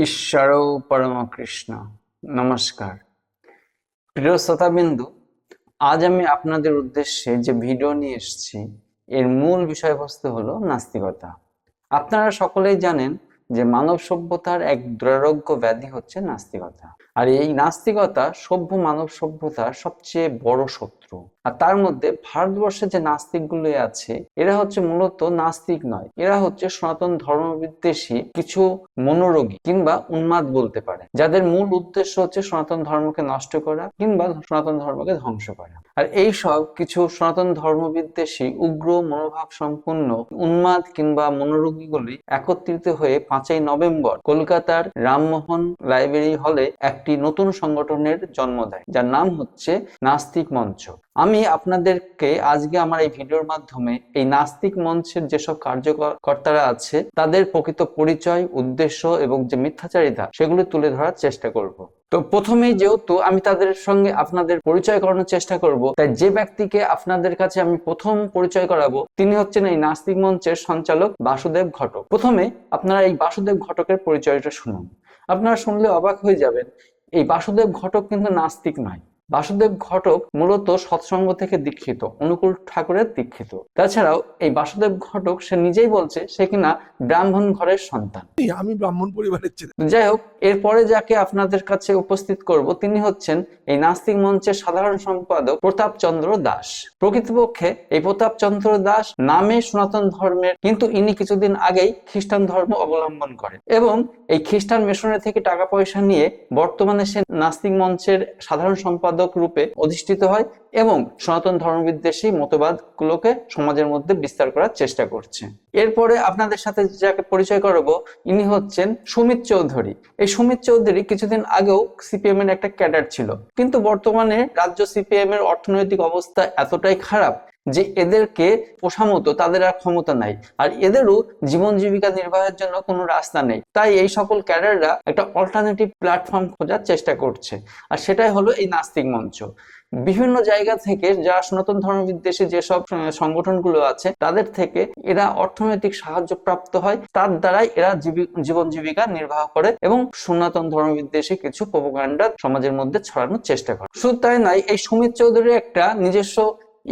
ঈশ্বরও পরমকৃষ্ণ। নমস্কার প্রিয় শ্রোতাবিন্দু, আজ আমি আপনাদের উদ্দেশ্যে যে ভিডিও নিয়ে এসেছি এর মূল বিষয়বস্তু হলো নাস্তিকতা। আপনারা সকলেই জানেন যে মানব সভ্যতার এক দুরারোগ্য ব্যাধি হচ্ছে নাস্তিকতা। আর এই নাস্তিকতা সভ্য মানব সভ্যতার সবচেয়ে বড় শত্রু। আর তার মধ্যে ভারতবর্ষে যে নাস্তিকগুলো আছে এরা হচ্ছে মূলত নাস্তিক নয়, এরা হচ্ছে সনাতন ধর্মবিদ্বেষী কিছু মনোরোগী কিংবা উন্মাদ বলতে পারে, যাদের মূল উদ্দেশ্য হচ্ছে সনাতন ধর্মকে নষ্ট করা কিংবা সনাতন ধর্মকে ধ্বংস করা। আর এই সব কিছু সনাতন ধর্মবিদ্বেষী উগ্র মনোভাব সম্পন্ন উন্মাদ কিংবা মনোরোগীগুলি একত্রিত হয়ে 5ই নভেম্বর কলকাতার রামমোহন লাইব্রেরি হলে একটি নতুন সংগঠনের জন্ম দেয়, যার নাম হচ্ছে নাস্তিক মঞ্চ। আমি আপনাদেরকে আজকে আমার এই ভিডিওর মাধ্যমে এই নাস্তিক মঞ্চের যেসব কার্যকর্তারা আছে তাদের প্রকৃত পরিচয়, উদ্দেশ্য এবং যে মিথ্যাচারিতা সেগুলি তুলে ধরার চেষ্টা করব। তো প্রথমেই যেহেতু আমি তাদের সঙ্গে আপনাদের পরিচয় করানোর চেষ্টা করব, তাই যে ব্যক্তিকে আপনাদের কাছে আমি প্রথম পরিচয় করাবো তিনি হচ্ছেন এই নাস্তিক মঞ্চের সঞ্চালক বাসুদেব ঘটক। প্রথমে আপনারা এই বাসুদেব ঘটকের পরিচয়টা শুনুন। আপনারা শুনলে অবাক হয়ে যাবেন, এই বাসুদেব ঘটক কিন্তু নাস্তিক নয়। বাসুদেব ঘটক মূলত সৎসঙ্গ থেকে দীক্ষিত, অনুকূল ঠাকুরের দীক্ষিত। তাছাড়াও এই বাসুদেব ঘটক সে নিজেই বলছে সে কিনা ব্রাহ্মণ ঘরের সন্তান। আমি ব্রাহ্মণ পরিবারের ছেলে। যাই হোক, এরপরে যাকে আপনাদের কাছে উপস্থিত করব তিনি হচ্ছেন এই নাস্তিক মঞ্চের সাধারণ সম্পাদক প্রতাপচন্দ্র দাস। প্রকৃতপক্ষে এই প্রতাপচন্দ্র দাস নামে সনাতন ধর্মের, কিন্তু ইনি কিছুদিন আগেই খ্রিস্টান ধর্ম অবলম্বন করেন এবং এই খ্রিস্টান মিশনারি থেকে টাকা পয়সা নিয়ে বর্তমানে সে নাস্তিক মঞ্চের সাধারণ সম্পাদক রূপে অধিষ্ঠিত হয় এবং সনাতন ধর্মবিদ্বেষী মতবাদগুলোকে সমাজের মধ্যে বিস্তার করার চেষ্টা করছে। এরপরে আপনাদের সাথে যাকে পরিচয় করাবো ইনি হচ্ছেন সুমিত চৌধুরী। এই সুমিত চৌধুরী কিছুদিন আগেও সিপিএম এর একটা ক্যাডার ছিল, কিন্তু বর্তমানে রাজ্য সিপিএম এর অর্থনৈতিক অবস্থা এতটাই খারাপ যে এদেরকে পোষামতো তাদের আর ক্ষমতা নাই, আর এদেরও জীবন জীবিকা নির্বাহের জন্য কোনো রাস্তা নেই। তাই এই সকল ক্যাডাররা একটা অল্টারনেটিভ প্ল্যাটফর্ম খোঁজার চেষ্টা করছে, আর সেটাই হলো এই নাস্তিক মঞ্চ। বিভিন্ন জায়গা থেকে যারা সনাতন ধর্মবিদ্বেষী যেসব সংগঠনগুলো আছে তাদের থেকে এরা অর্থনৈতিক সাহায্য প্রাপ্ত হয়, তার দ্বারাই এরা জীবন জীবিকা নির্বাহ করে এবং সনাতন ধর্মবিদ্বেষী কিছু প্রোপাগান্ডা সমাজের মধ্যে ছড়ানোর চেষ্টা করে। শুধু তাই নয়, এই সুমিত চৌধুরীর একটা নিজস্ব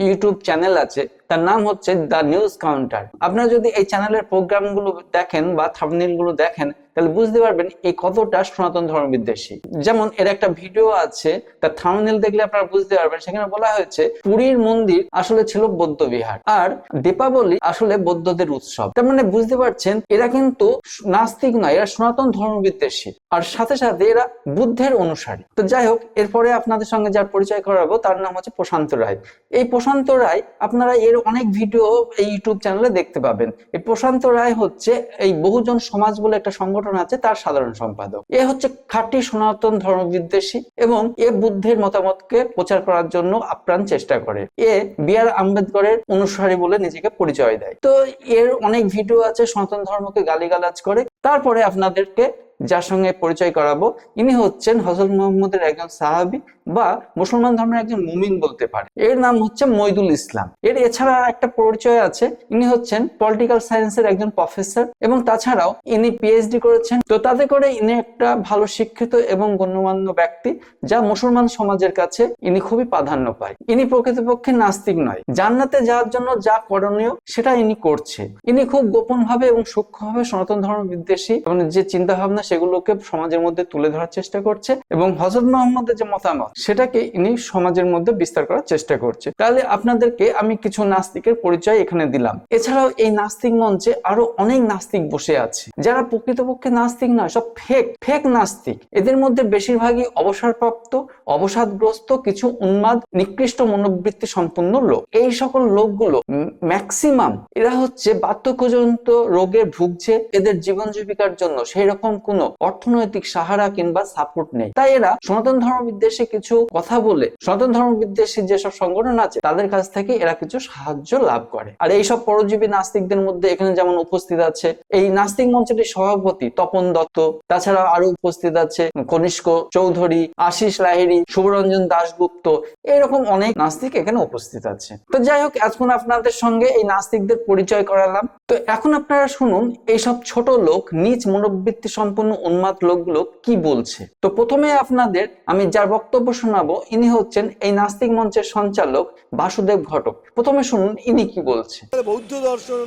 ইউটিউব চ্যানেল আছে, তার নাম হচ্ছে দ্য নিউজ কাউন্টার। আপনারা যদি এই চ্যানেলের প্রোগ্রামগুলো দেখেন বা থাম্বনেইল গুলো দেখেন তাহলে বুঝতে পারবেন এই কতটা সনাতন ধর্মবিদ্বেষী। যেমন এর একটা ভিডিও আছে, তার থাম্বনেইল দেখলে আপনারা বুঝতে পারবেন, সেখানে বলা হয়েছে পুরীর মন্দির আসলে ছিল বৌদ্ধ বিহার আর দীপাবলি আসলে বৌদ্ধদের উৎসব। তার মানে বুঝতে পারছেন এরা কিন্তু নাস্তিক নয়, এরা সনাতন ধর্মবিদ্বেষী আর সাথে সাথে এরা বুদ্ধের অনুসারী। তো যাই হোক, এরপরে আপনাদের সঙ্গে যার পরিচয় করাবো তার নাম হচ্ছে প্রশান্ত রায়। এই প্রশান্ত রায় আপনারা এর অনেক ভিডিও এই ইউটিউব চ্যানেলে দেখতে পাবেন। এই প্রশান্ত রায় হচ্ছে এই বহুজন সমাজ বলে একটা সংগঠন আছে, তার সাধারণ সম্পাদক। এ হচ্ছে খাঁটি সনাতন ধর্মবিদ্বেষী এবং এ বুদ্ধের মতামতকে প্রচার করার জন্য আপ্রাণ চেষ্টা করে। এ বি.আর. আম্বেদকরের অনুসারী বলে নিজেকে পরিচয় দেয়। তো এর অনেক ভিডিও আছে সনাতন ধর্মকে গালিগালাজ করে। তারপরে আপনাদেরকে যার সঙ্গে পরিচয় করাবো ইনি হচ্ছেন হযরত মুহাম্মদের একজন সাহাবী বা মুসলমান ধর্মের একজন মুমিন বলতে পারে। এর নাম হচ্ছে মইদুল ইসলাম। এর এছাড়া একটা পরিচয় আছে, ইনি হচ্ছেন পলিটিক্যাল সায়েন্সের একজন প্রফেসর এবং তাছাড়াও ইনি পিএইচডি করেছেন। তো তাতে করে ইনি একটা ভালো শিক্ষিত এবং গণ্যমান্য ব্যক্তি, যা মুসলমান সমাজের কাছে ইনি খুবই প্রাধান্য পায়। ইনি প্রকৃতপক্ষে নাস্তিক নয়, জান্নাতে যাওয়ার জন্য যা করণীয় সেটা ইনি করছে। ইনি খুব গোপন ভাবে এবং সূক্ষ্মভাবে সনাতন ধর্ম বিদ্বেষী মানে যে চিন্তা ভাবনা সেগুলোকে সমাজের মধ্যে তুলে ধরার চেষ্টা করছে এবং হযরত মুহাম্মদের যে মতামত সেটাকে ইনি সমাজের মধ্যে বিস্তার করার চেষ্টা করছে। তাহলে আপনাদেরকে আমি কিছু নাস্তিকের পরিচয় এখানে দিলাম। এছাড়াও এই নাস্তিক মঞ্চে আরো অনেক নাস্তিক বসে আছে যারা প্রকৃতপক্ষে নাস্তিক নয়, সব ফেক নাস্তিক। এদের মধ্যে বেশিরভাগই অবসরপ্রাপ্ত, অবসাদগ্রস্ত কিছু উন্মাদ নিকৃষ্ট মনোবৃত্তি সম্পন্ন লোক। এই সকল লোকগুলো ম্যাক্সিমাম এরা হচ্ছে বার্ধক্যজনিত রোগে ভুগছে। এদের জীবন জীবিকার জন্য সেই রকম কোনো অর্থনৈতিক সাহারা কিংবা সাপোর্ট নেই। তাই এরা সনাতন ধর্মবিদ্বেষী কিছু কথা বলে সনাতন ধর্মবিদ্বেষী যেসব সংগঠন আছে তাদের কাছ থেকে এরা কিছু সাহায্য লাভ করে। আর এইসব পরজীবী নাস্তিকদের মধ্যে এখানে যেমন উপস্থিত আছে এই নাস্তিক মঞ্চটির সভাপতি তপন দত্ত, তাছাড়া আরো উপস্থিত আছে কনিষ্ক চৌধুরী, আশিস লাহিড়ী, শুভরঞ্জন দাশগুপ্ত, এরকম অনেক নাস্তিক এখানে উপস্থিত আছে। তো যাই হোক, এখন আপনাদের সঙ্গে এই নাস্তিকদের পরিচয় করালাম। তো এখন আপনারা শুনুন এইসব ছোট লোক, নিজ মনোবৃত্তি সম্পন্ন সম্পূর্ণ উন্মাদ লোকগুলো কি বলছে। তো প্রথমে আপনাদের আমি যার বক্তব্য শোনাবো ইনি হচ্ছেন এই নাস্তিক মঞ্চের সঞ্চালক বাসুদেব ঘটক। প্রথমে শুনুন ইনি কি বলছে। বৌদ্ধ দর্শন,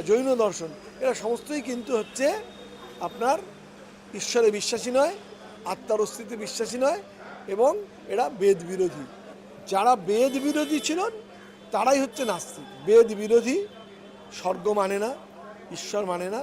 জৈন দর্শন, এরা সমস্তই কিন্তু হচ্ছে আপনার ঈশ্বরে বিশ্বাসী নয়, আত্মার অস্তিত্বে বিশ্বাসী নয়, এবং এরা বেদ বিরোধী। যারা বেদ বিরোধী ছিলেন তারাই হচ্ছে নাস্তিক। বেদ বিরোধী, স্বর্গ মানে না, ঈশ্বর মানে না,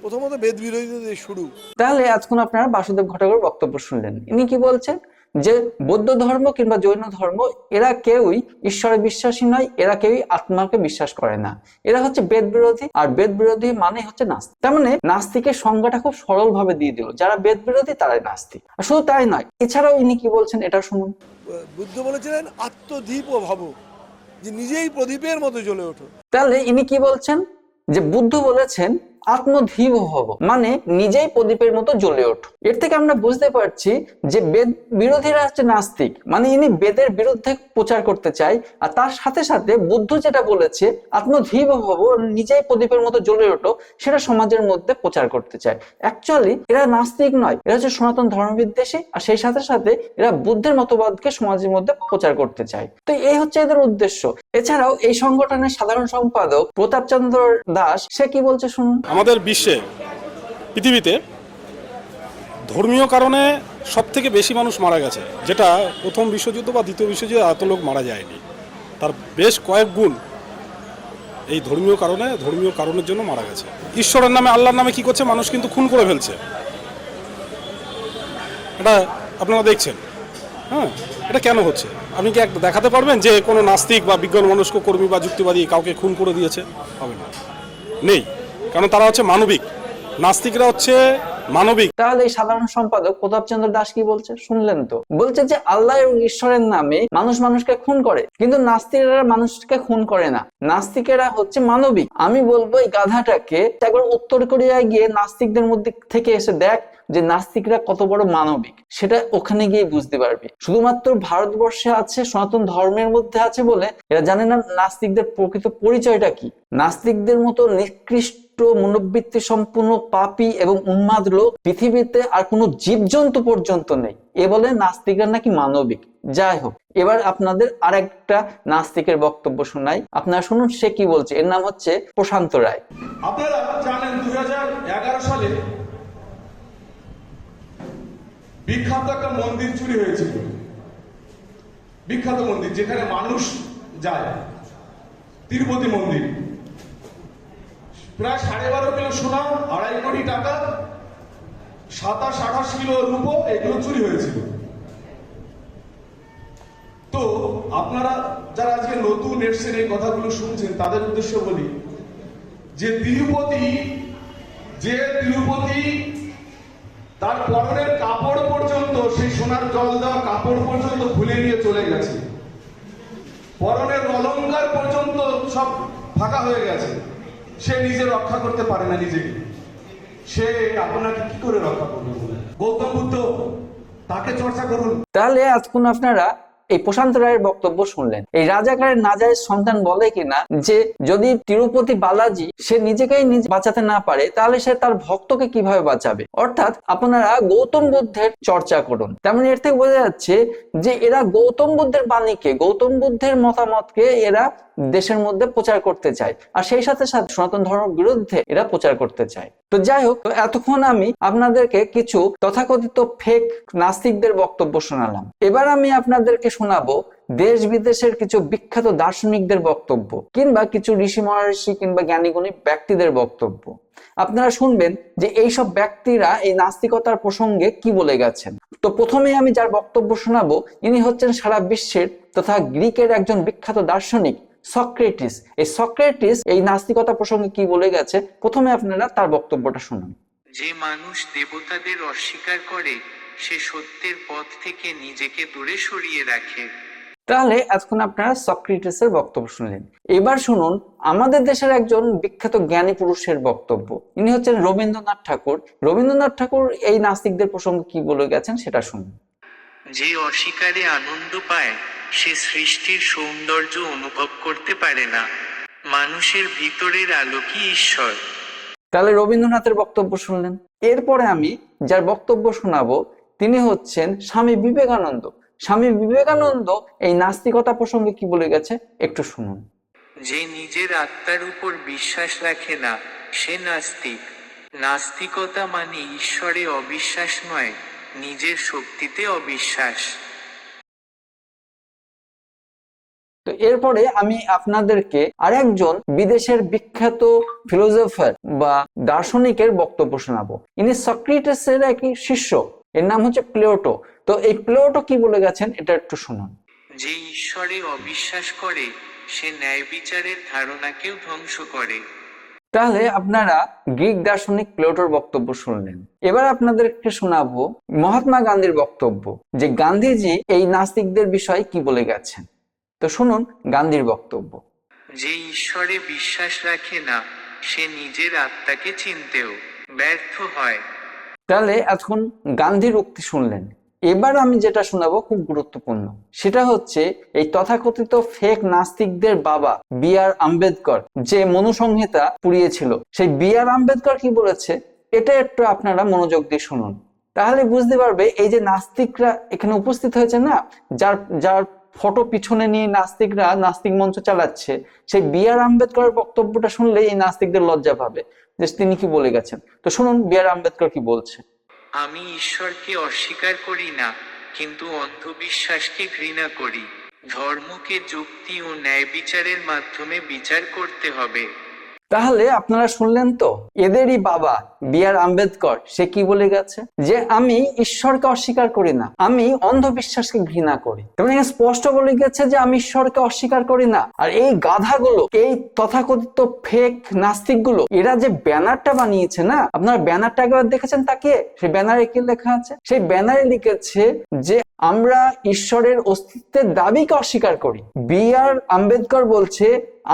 প্রথমত বেদ বিরোধীদের শুরু। তাহলে আজকে আপনারা বাসুদেব ঘটকের বক্তব্য শুনলেন। ইনি কি বলছেন যে বৌদ্ধ ধর্ম কিংবা জৈন ধর্ম এরা কেউই ঈশ্বরে বিশ্বাসী নয়, এরা কেউই আত্মাকে বিশ্বাস করে না, এরা হচ্ছে বেদ বিরোধী, আর বেদ বিরোধী মানে হচ্ছে নাস্তিক। তার মানে নাস্তিকের সংজ্ঞাটা খুব সরল ভাবে দিয়ে দিল, যারা বেদ বিরোধী তারাই নাস্তিক। আর শুধু তাই নয়, এছাড়াও ইনি কি বলছেন এটা শুনুন। বুদ্ধ বলেছিলেন আত্মদীপ ও ভাব, যে নিজেই প্রদীপের মতো জ্বলে ওঠো। তাহলে ইনি কি বলছেন যে বুদ্ধ বলেছেন আত্মধীব হব, মানে নিজেই প্রদীপের মতো জ্বলে ওঠো। এর থেকে আমরা বুঝতে পারছি যে বেদ বিরোধীরা হচ্ছে নাস্তিক, মানে ইনি বেদের বিরুদ্ধে প্রচার করতে চায়। আর তার সাথে সাথে বুদ্ধ যেটা বলেছে আত্মধীব হব, নিজেই প্রদীপের মতো জ্বলে ওঠো, সেটা সমাজের মধ্যে প্রচার করতে চায়। অ্যাকচুয়ালি এরা নাস্তিক নয়, এরা হচ্ছে সনাতন ধর্মবিদ্বেষী, আর সেই সাথে সাথে এরা বুদ্ধের মতবাদকে সমাজের মধ্যে প্রচার করতে চায়। তো এই হচ্ছে এদের উদ্দেশ্য। এছাড়াও এই সংগঠনের সাধারণ সম্পাদক প্রতাপচন্দ্র দাস সে কি বলছে শুনুন। আমাদের বিশ্বে, পৃথিবীতে ধর্মীয় কারণে সব থেকে বেশি মানুষ মারা গেছে, যেটা প্রথম বিশ্বযুদ্ধ বা দ্বিতীয় বিশ্বযুদ্ধে এত লোক মারা যায়নি। তার বেশ কয়েক গুণ এই ধর্মীয় কারণের জন্য মারা গেছে। ঈশ্বরের নামে, আল্লাহর নামে কি করছে, মানুষ কিন্তু খুন করে ফেলছে। এটা আপনারা দেখছেন। হ্যাঁ, এটা কেন হচ্ছে? আপনি কি দেখাতে পারবেন যে কোনো নাস্তিক বা বিজ্ঞান মনস্ক কর্মী বা যুক্তিবাদী কাউকে খুন করে দিয়েছে? হবে না, নেই। কারণ তারা হচ্ছে মানবিক, নাস্তিকরা হচ্ছে মানবিক। তাহলে এই সাধারণ সম্পাদক প্রতাপচন্দ্র দাস কি বলছে শুনলেন তো? বলছে যে আল্লাহ এবং ঈশ্বরের নামে মানুষ মানুষকে খুন করে, কিন্তু নাস্তিকেরা মানুষকে খুন করে না, নাস্তিকেরা হচ্ছে মানবিক। আমি বলবো এই গাধাটাকে একবার উত্তর কোরিয়ায় গিয়ে নাস্তিকদের মধ্যে থেকে এসে দেখ যে নাস্তিকরা কত বড় মানবিক, সেটা ওখানে গিয়ে বুঝতে পারবি। শুধুমাত্র ভারতবর্ষে আছে, সনাতন ধর্মের মধ্যে আছে বলে এরা জানে না নাস্তিকদের প্রকৃত পরিচয়টা কি। নাস্তিকদের মতো নিকৃষ্ট, মনোবৃত্তি সম্পূর্ণ পাপী এবং উন্মাদ লোক পৃথিবীতে আর কোনো জীবজন্তু পর্যন্ত নেই। এ বলে নাস্তিকরা নাকি মানবিক। যাই হোক, এবার আপনাদের আরেকটা নাস্তিকের বক্তব্য শোনাই, আপনারা শুনুন সে কি বলছে। এর নাম হচ্ছে প্রশান্ত রায়। আপনারা জানেন 2011 সালে বিখ্যাত একটা মন্দির চুরি হয়েছিল, বিখ্যাত মন্দির যেখানে মানুষ যায়, তিরুপতি মন্দির। প্রায় 12.5 কিলো সোনা, 2.5 কোটি টাকা, 27-28 কিলো রূপো, এগুলো চুরি হয়েছিল। তো আপনারা যারা আজকে নতুন এসছেন এই কথাগুলো শুনছেন, তাদের উদ্দেশ্য বলি যে তিরুপতি তার পরনের কাপড় পর্যন্ত, সেই সোনার জল দেওয়া কাপড় পর্যন্ত খুলে নিয়ে চলে গেছে, পরনের অলংকার পর্যন্ত সব ফাঁকা হয়ে গেছে। সে নিজে রক্ষা করতে পারে না নিজেকে, সে আপনাকে কি করে রক্ষা করবে? গৌতম বুদ্ধ, তাকে চর্চা করুন। তাহলে এতক্ষণ আপনারা এই প্রশান্ত রায়ের বক্তব্য শুনলেন। এই রাজাকারের নাজায়েজ সন্তান বলে কিনা যে যদি তিরুপতি বালাজি সে নিজেকেই নিজে বাঁচাতে না পারে, তাহলে সে তার ভক্তকে কিভাবে বাঁচাবে। অর্থাৎ আপনারা গৌতম বুদ্ধের চর্চা করুন। তেমন এর থেকে বোঝা যাচ্ছে যে এরা গৌতম বুদ্ধের বাণীকে, গৌতম বুদ্ধের মতামতকে এরা দেশের মধ্যে প্রচার করতে চায়, আর সেই সাথে সাথে সনাতন ধর্মের বিরুদ্ধে এরা প্রচার করতে চায়। তো যাই হোক, এতক্ষণ আমি আপনাদেরকে কিছু তথাকথিত ফেক নাস্তিকদের বক্তব্য শোনালাম। এবার আমি আপনাদেরকে শোনাবো দেশ বিদেশের কিছু বিখ্যাত দার্শনিকদের বক্তব্য, কিংবা কিছু ঋষি মহর্ষি কিংবা জ্ঞানীগুণী ব্যক্তিদের বক্তব্য। আপনারা শুনবেন যে এইসব ব্যক্তিরা এই নাস্তিকতার প্রসঙ্গে কি বলে গেছেন। তো প্রথমে আমি যার বক্তব্য শোনাবো ইনি হচ্ছেন সারা বিশ্বের তথা গ্রিকের একজন বিখ্যাত দার্শনিক সক্রেটিস। এই সক্রেটিস এই নাস্তিকতা প্রসঙ্গে কি বলে গেছে, প্রথমে আপনারা তার বক্তব্যটা শুনুন। যে মানুষ দেবতাদের অস্বীকার করে সে সত্যের পথ থেকে নিজেকে দূরে সরিয়ে রাখে। তাহলে এতক্ষণ আপনারা সক্রেটিসের বক্তব্য শুনলেন। এবার শুনুন আমাদের দেশের একজন বিখ্যাত জ্ঞানী পুরুষের বক্তব্য। ইনি হচ্ছেন রবীন্দ্রনাথ ঠাকুর। রবীন্দ্রনাথ ঠাকুর এই নাস্তিকদের প্রসঙ্গে কি বলে গেছেন সেটা শুনুন। যে অস্বীকারে আনন্দ পায় সে সৃষ্টির সৌন্দর্য অনুভব করতে পারে না। মানুষের ভিতরের আলো কি ঈশ্বর? তাহলে রবীন্দ্রনাথের বক্তব্য শুনলেন। এরপরে আমি যার বক্তব্য শোনাবো তিনি হচ্ছেন স্বামী বিবেকানন্দ। স্বামী বিবেকানন্দ এই নাস্তিকতা প্রসঙ্গে কি বলে গেছে একটু শুনুন। যে নিজের আত্মার উপর বিশ্বাস রাখে না সে নাস্তিক। নাস্তিকতা মানে ঈশ্বরে অবিশ্বাস নয়, নিজের শক্তিতে অবিশ্বাস। তো এরপরে আমি আপনাদেরকে আরেকজন বিদেশের বিখ্যাত ফিলোসফার বা দার্শনিকের বক্তব্য শোনাবো। ইনি সক্রেটিসের একই শিষ্য, এর নাম হচ্ছে প্লেটো। তো এই প্লেটো কি বলে গেছেন এটা একটু শুনুন। যে ঈশ্বরে অবিশ্বাস করে সে ন্যায় বিচারের ধারণাকেও ধ্বংস করে। তাহলে আপনারা গ্রিক দার্শনিক প্লেটোর বক্তব্য শুনলেন। এবার আপনাদেরকে শোনাবো মহাত্মা গান্ধীর বক্তব্য, যে গান্ধীজি এই নাস্তিকদের বিষয়ে কি বলে গেছেন। তো শুনুন গান্ধীর বক্তব্য। যে ঈশ্বরে বিশ্বাস রাখে না সে নিজের আত্মাকে চিনতেও ব্যর্থ হয়। তাহলে এখন গান্ধীর উক্তি শুনলেন। এবার আমি যেটা শোনাবো খুব গুরুত্বপূর্ণ, সেটা হচ্ছে এই তথাকথিত ফেক নাস্তিকদের বাবা বি আর আম্বেদকর যে মনুসংহিতা পুড়িয়েছিল, সেই বি আর আম্বেদকর কি বলেছে এটা একটু আপনারা মনোযোগ দিয়ে শুনুন। তাহলে বুঝতে পারবে এই যে নাস্তিকরা এখানে উপস্থিত হয়েছে না, যার যার ফটো পিছনে নিয়ে নাস্তিকরা নাস্তিক মঞ্চ চালাচ্ছে, সেই বি আর আম্বেদকরের বক্তব্যটা শুনলে এই নাস্তিকদের লজ্জা পাবে যে তিনি কি বলে গেছেন। তো শুনুন বি আর আম্বেদকর কি বলছে। আমি ঈশ্বরকে অস্বীকার করি না, কিন্তু অন্ধবিশ্বাসকে ঘৃণা করি। ধর্মকে যুক্তি ও ন্যায় বিচারের মাধ্যমে বিচার করতে হবে। তাহলে আপনারা শুনলেন তো, এদেরই বাবা বি আর আম্বেদকর সে কি বলে গেছে, যে আমি ঈশ্বরকে অস্বীকার করি না, আমি অন্ধবিশ্বাসকে ঘৃণা করি। তেমন স্পষ্ট বলে গেছে যে আমি ঈশ্বরকে অস্বীকার করি না। আর এই গাধাগুলো, এই তথাকথিত ফেক নাস্তিকগুলো, এরা যে ব্যানারটা বানিয়েছে না, আপনারা ব্যানারটা একবার দেখেছেন তাকে? সেই ব্যানারে কি লেখা আছে? সেই ব্যানারে লিখেছে যে আমরা ঈশ্বরের অস্তিত্বের দাবিকে অস্বীকার করি। বি আর আম্বেদকর বলছে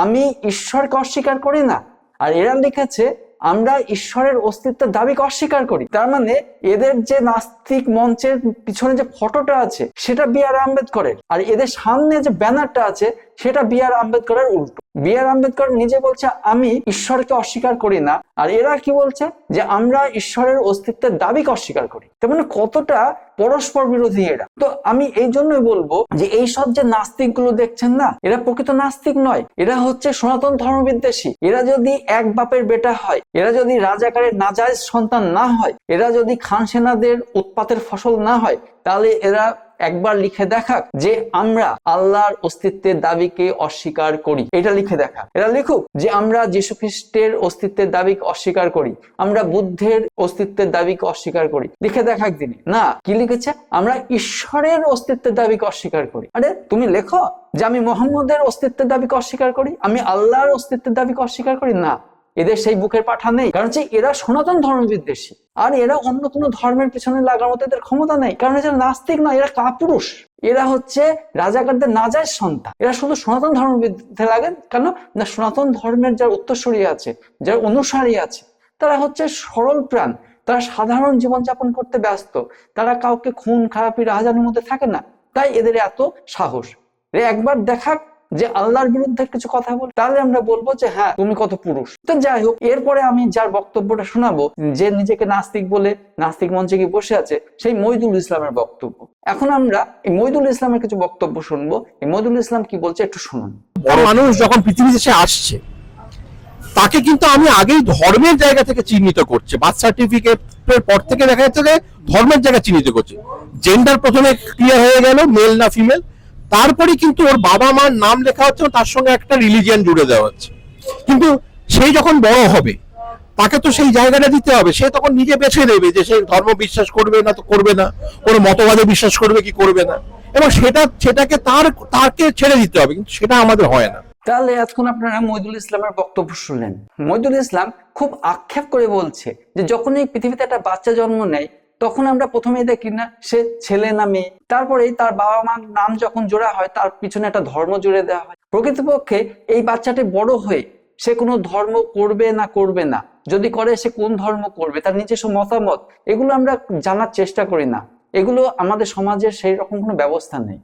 আমি ঈশ্বরকে অস্বীকার করি না, আর এরা লিখেছে আমরা ঈশ্বরের অস্তিত্বের দাবিকে অস্বীকার করি। তার মানে এদের যে নাস্তিক মঞ্চের পিছনে যে ফটোটা আছে সেটা বি আর আম্বেদকরের, আর এদের সামনে যে ব্যানারটা আছে সেটা বি আর আম্বেদকরের উল্টো। বি আর আম্বেদকর নিজে বলছে আমি ঈশ্বরকে অস্বীকার করি না, আর এরা কি বলছে যে আমরা ঈশ্বরের অস্তিত্বের দাবিকে অস্বীকার করি। তার মানে কতটা পরস্পর বিরোধী এরা। তো আমি এই জন্যই বলবো যে এই সব যে নাস্তিক গুলো দেখছেন না, এরা প্রকৃত নাস্তিক নয়, এরা হচ্ছে সনাতন ধর্মবিদ্বেষী। এরা যদি এক বাপের বেটা হয়, এরা যদি রাজাকারের নাজায়েজ সন্তান না হয়, এরা যদি খান সেনাদের উৎপাতের ফসল না হয়, তাহলে এরা একবার লিখে দেখাক যে আমরা আল্লাহর অস্তিত্বের দাবিকে অস্বীকার করি। এটা লিখে দেখা। এরা লিখুক যে আমরা যীশু খ্রিস্টের অস্তিত্বের দাবিকে অস্বীকার করি, আমরা বুদ্ধের অস্তিত্বের দাবিকে অস্বীকার করি। লিখে দেখাক তিনি। না, কি লিখেছে? আমরা ঈশ্বরের অস্তিত্বের দাবিকে অস্বীকার করি। আরে তুমি লেখো যে আমি মোহাম্মদের অস্তিত্বের দাবিকে অস্বীকার করি, আমি আল্লাহর অস্তিত্বের দাবিকে অস্বীকার করি। না, এদের সেই বুকের পাঠা নেই, কারণ যে এরা সনাতন ধর্মবিদ্বেষী। আর এরা অন্য কোনো ধর্মের পিছনে লাগার মতো এদের ক্ষমতা নেই, কারণ এরা নাস্তিক নয়, এরা কাপুরুষ। এরা হচ্ছে রাজাকারদের নাজায়েজ সন্তান। এরা শুধু সনাতন ধর্মবিদ্যে লাগেন কেন না, সনাতন ধর্মের যার উত্তরসূরি আছে, যার অনুসারী আছে, তারা হচ্ছে সরল প্রাণ, তারা সাধারণ জীবনযাপন করতে ব্যস্ত, তারা কাউকে খুন খারাপি রাহাজানির মধ্যে থাকে না। তাই এদের এত সাহস। একবার দেখাক যে আল্লাহর বিরুদ্ধে কিছু কথা বল, তাহলে আমরা বলবো যে হ্যাঁ তুমি কত পুরুষ। তো যাই হোক, এরপরে আমি যার বক্তব্যটা শোনাবো, যে নিজেকে নাস্তিক বলে নাস্তিক মঞ্চে গিয়ে বসে আছে, সেই মইদুল ইসলামের বক্তব্য। এখন আমরা এই মইদুল ইসলামের কিছু বক্তব্য শুনবো। এই মইদুল ইসলাম কি বলছে একটু শুনুন। বড় মানুষ যখন পৃথিবীতে সে আসছে, তাকে কিন্তু আমি আগেই ধর্মের জায়গা থেকে চিহ্নিত করছে। বার্থ সার্টিফিকেটের পর থেকে দেখা যাচ্ছে যে ধর্মের জায়গা চিহ্নিত করছে। জেন্ডার প্রথমে ক্লিয়ার হয়ে গেল, মেল না ফিমেল, তারপরে কিন্তু ওর বাবা মার নাম লেখা হচ্ছে, তার সঙ্গে একটা রিলিজিয়ান জুড়ে দেওয়া হচ্ছে। কিন্তু সেই যখন বড় হবে তাকে তো সেই জায়গাটা দিতে হবে। সে তখন নিজে বেছে নেবে যে সে ধর্ম বিশ্বাস করবে না তো করবে না, কোনো মতবাদে বিশ্বাস করবে কি করবে না, এবং সেটাকে তাকে ছেড়ে দিতে হবে, কিন্তু সেটা আমাদের হয় না। তাহলে এখন আপনারা মইদুল ইসলামের বক্তব্য শুনলেন। মইদুল ইসলাম খুব আক্ষেপ করে বলছে যে যখন এই পৃথিবীতে একটা বাচ্চা জন্ম নেয়, তখন আমরা প্রথমেই দেখি না সে ছেলে না মেয়ে, তারপরেই তার বাবা মার নাম যখন জোড়া হয় তার পিছনে একটা ধর্ম জুড়ে দেওয়া হয়। প্রকৃতপক্ষে এই বাচ্চাটি বড় হয়ে সে কোনো ধর্ম করবে না করবে না, যদি করে সে কোন ধর্ম করবে, তার নিজস্ব মতামত, এগুলো আমরা জানার চেষ্টা করি না। এগুলো আমাদের সমাজের সেই রকম কোনো ব্যবস্থা নেই।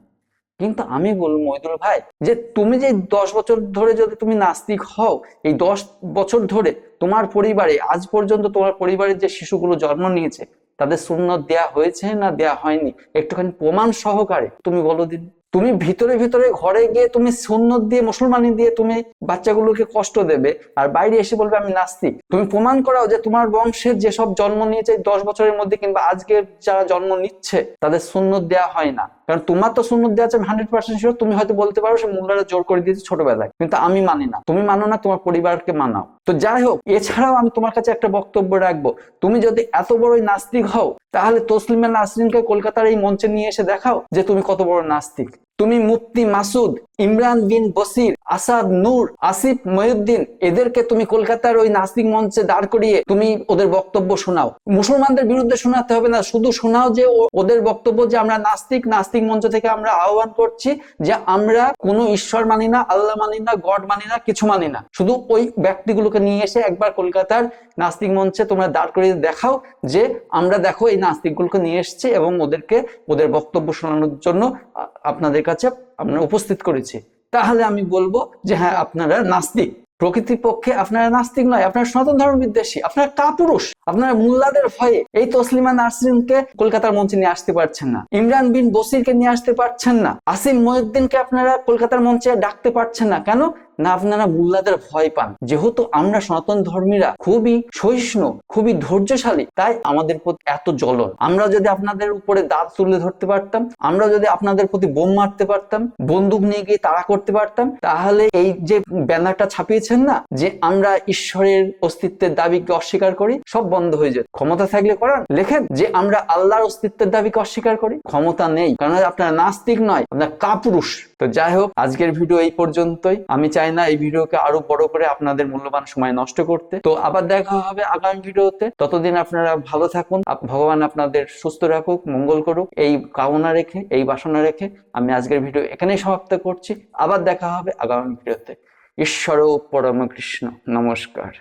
কিন্তু আমি বলবো মইদুল ভাই, যে তুমি যে 10 বছর ধরে যদি তুমি নাস্তিক হও, এই 10 বছর ধরে তোমার পরিবারে আজ পর্যন্ত তোমার পরিবারের যে শিশুগুলো জন্ম নিয়েছে তাদের সুন্নত দেয়া হয়েছে না দেয়া হয়নি, একটুখানি প্রমাণ সহকারে তুমি বলো দিন। তুমি ভিতরে ভিতরে ঘরে গিয়ে তুমি সুন্নত দিয়ে মুসলমানি দিয়ে তুমি বাচ্চাগুলোকে কষ্ট দেবে, আর বাইরে এসে বলবে আমি নাস্তিক। তুমি প্রমাণ করাও যে তোমার বংশের যেসব জন্ম নিয়েছে 10 বছরের মধ্যে কিংবা আজকে যারা জন্ম নিচ্ছে তাদের সুন্নত দেয়া হয় না। কারণ তোমার তো সুন্নত দেওয়া আছে 100% শিওর। তুমি হয়তো বলতে পারো সে মোল্লারা জোর করে দিয়েছে ছোটবেলায়, কিন্তু আমি মানি না। তুমি মানো না, তোমার পরিবারকে মানাও। তো যাই হোক, এছাড়াও আমি তোমার কাছে একটা বক্তব্য রাখবো, তুমি যদি এত বড়ই নাস্তিক হও তাহলে তসলিমা নাসরিনকে কলকাতার এই মঞ্চে নিয়ে এসে দেখাও যে তুমি কত বড় নাস্তিক। তুমি মুফতি মাসুদ, ইমরান বিন বসির, আসাদ নূর, আসিফ মহিউদ্দিন এদেরকে তুমি কলকাতার ওই নাস্তিক মঞ্চে দাঁড় করিয়ে তুমি ওদের বক্তব্য শোনাও। মুসলমানদের বিরুদ্ধে শোনাতে হবে না, শুধু শোনাও যে ওদের বক্তব্য যে আমরা নাস্তিক। নাস্তিক মঞ্চ থেকে আমরা আহ্বান করছি যে আমরা কোনো ঈশ্বর মানি না, আল্লাহ মানি না, গড মানি না, কিছু মানি না। শুধু ওই ব্যক্তিগুলোকে নিয়ে এসে একবার কলকাতার নাস্তিক মঞ্চে তোমরা দাঁড় করিয়ে দেখাও যে আমরা দেখো এই নাস্তিকগুলোকে নিয়ে এসেছি এবং ওদেরকে ওদের বক্তব্য শোনানোর জন্য আপনাদের কাছে আমরা উপস্থিত করেছি। তাহলে আমি বলবো যে হ্যাঁ, আপনারা নাস্তিক। প্রকৃতপক্ষে আপনারা নাস্তিক নয়, আপনারা সনাতন ধর্ম বিদ্বেষী, আপনারা কাপুরুষ। আপনারা মুল্লাদের ভয়ে এই তসলিমা নাসরিনকে কলকাতার মঞ্চে নিয়ে আসতে পারছেন না, ইমরান বিন বসিরকে নিয়ে আসতে পারছেন না, আসিফ মহিউদ্দিনকে আপনারা কলকাতার মঞ্চে ডাকতে পারছেন না। কেন না? আপনারা মুল্লাদের ভয় পান। যেহেতু আমরা সনাতন ধর্মীরা খুবই সহিষ্ণু, খুবই ধৈর্যশালী, তাই আমাদের প্রতি এত জ্বলন। আমরা যদি আপনাদের উপরে দাঁত তুলে ধরতে পারতাম, আমরা যদি আপনাদের প্রতি বোম মারতে পারতাম, বন্দুক নিয়ে গিয়ে তাড়া করতে পারতাম, তাহলে এই যে ব্যানারটা ছাপিয়েছেন না যে আমরা ঈশ্বরের অস্তিত্বের দাবিকে অস্বীকার করি, সব বন্ধ হয়ে যেত। ক্ষমতা থাকলে করান, লেখেন যে আমরা আল্লাহর অস্তিত্বের দাবিকে অস্বীকার করি। ক্ষমতা নেই, কারণ আপনারা নাস্তিক নয়, আপনারা কাপুরুষ। তো যাই হোক, আজকের ভিডিও এই পর্যন্তই। আমি চাই না এই ভিডিওকে আরো বড় করে আপনাদের মূল্যবান সময় নষ্ট করতে। তো আবার দেখা হবে আগামী ভিডিওতে। ততদিন আপনারা ভালো থাকুন, ভগবান আপনাদের সুস্থ রাখুক, মঙ্গল করুক, এই কামনা রেখে, এই বাসনা রেখে আমি আজকের ভিডিও এখানেই সমাপ্ত করছি। আবার দেখা হবে আগামী ভিডিওতে। ঈশ্বর পরম কৃষ্ণ। নমস্কার।